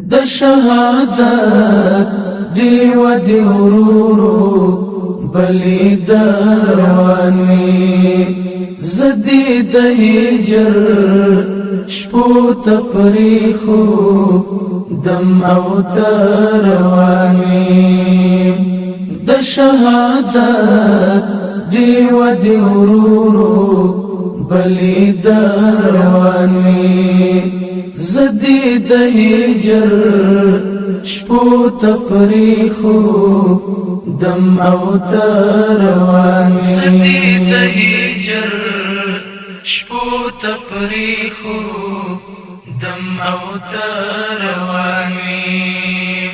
د شهادت دیو دی ورورو بلی دروان وی زدی د هجر شپو تپریخو دم او تروان وی د شهادت دیو دی ورورو بلی دروان وی زدی د هجر شپو تپریخو دم او تروان وی زدی د هجر شپو تپریخو دم او تروان وی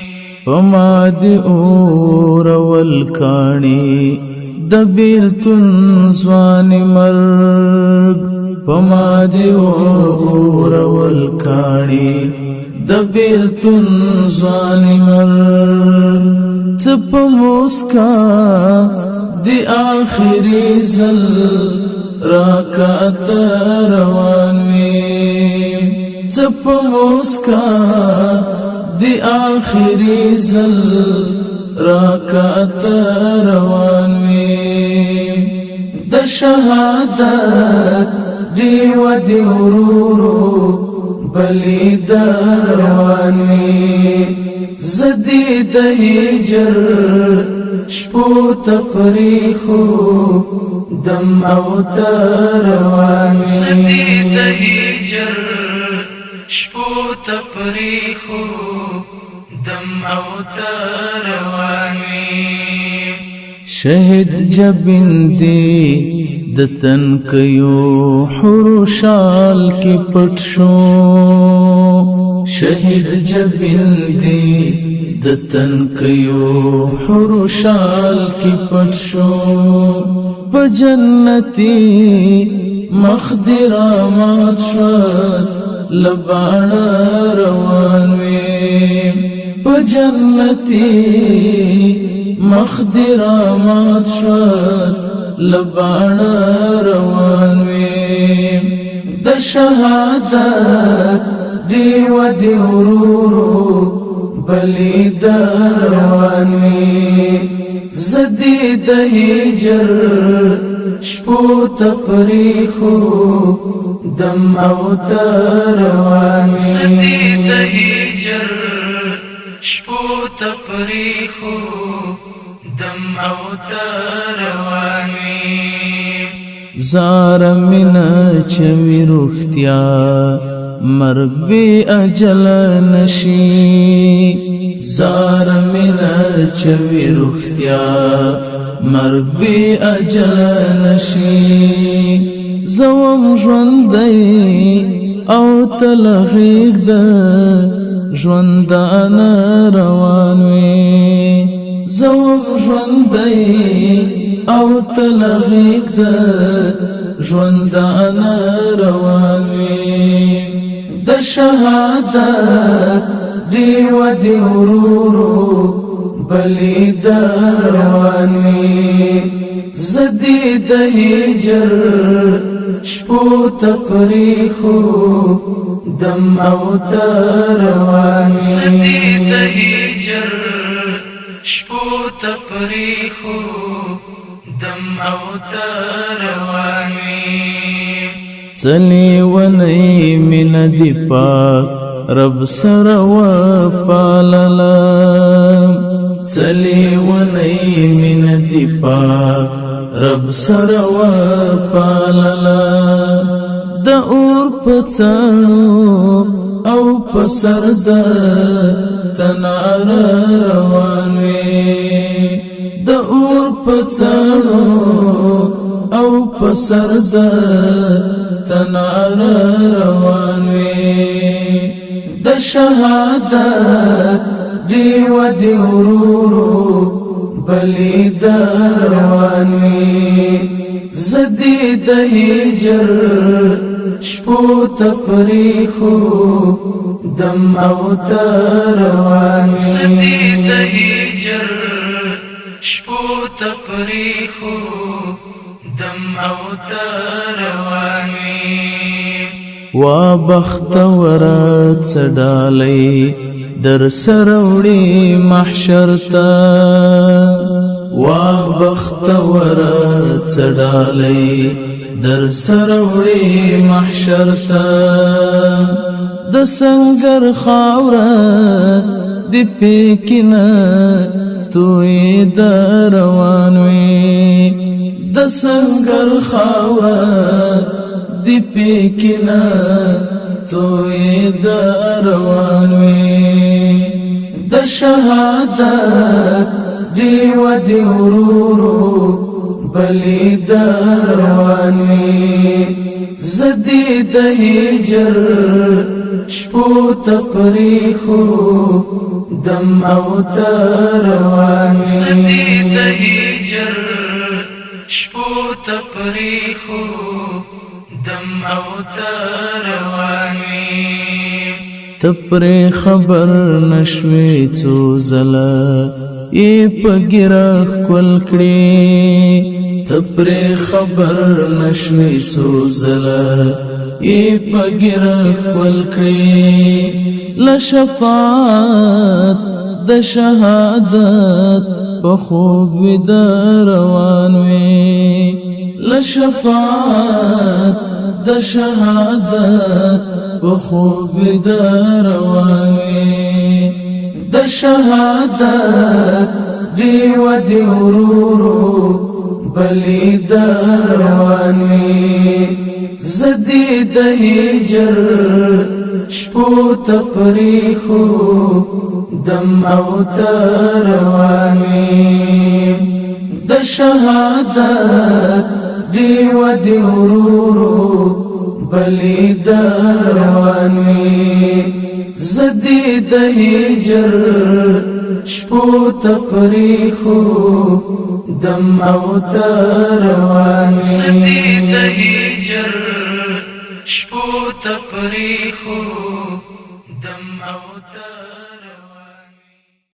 پما دی اور والکانی د بیلتون زوان مرگ پما دی اور والکانی د بیلتون زوان مرگ چپ موسکا دی آخری زل راکات روان وی چپ موسکا دی آخری زل راکات روان وی د شهادت دیو دی ورورو بلی دروان وی زدی د هجر شپو تپریخو دم او تروان وی زدی د هجر شپو تپریخو دم او تروان وی شهد جبن دی د تنکیو حروشال کی پټ شو شهد جبن دی د تنکیو حروشال کی پټ شو په جنتی مخدرا مات شوت لبان روان وی په جنتی مخدرا مات شوت لبان روان وی د شهادت دیو دی ورورو بلی دروان وی زدی د هجر شپو تپریخو دم او تروان وی زدی د هجر شپو تپریخو دم او تروان وی زار من چوی روختیا مرگ بی اجل نشی زار من چوی روختیا مرگ بی اجل نشی زوم ژوندی او تلغیق د ژوندان روان وی زوم ژوندی او تلغیق د ژوندان روان وی د شهادت دیو دی ورورو بلی دروان وی زدی د هجر شپو تپریخو دم او تروان وی زدی د هجر شپو تپریخو دم او تروان وی چلی ونی من دی پاک رب سر و پاللم چلی ونی من دی پاک رب سر و پاللم د اور پڅانو او پسر د تنار روان وی د اور پڅانو او پسر د تنار روان وی د شهادت دیو دی ورورو بلی دروان وی زدی د هجر شپو تپریخو دم او تروان وی زدی د هجر شپو تپریخو دم او تروان وی وا بختور څډالۍ در سروړي محشر ته وا بختور څډالۍ در سروړي محشر ته د سنگر خاوره دی پیکنا توی دروان وی د سنگر خاوره دی پیکنا توی دروان وی د شهادت دیو دی ورورو بلی دروان وی زدی د هجر شپو تپریخو دم او تروان زدی د هجر شپو تپریخو دم او تروان تپر خبر نشوي څو زلا ای پګرا کول کړي تپر خبر نشوي څو زلا ای پګرا کول کړي لشفاعت د شهادت په خوب دروان وي لشفاعت د شهادت په خوب دروان وي د شهادت دیو دی ورورو بلی دروان وي زدی د هجر شپو تپریخو دم او تروان وي د شهادت دیو دی ورورو بلی دروان وی زدی د هجر شپو تپریخو دم او تروان وی زدی د هجر شپو تپریخو دم او تروان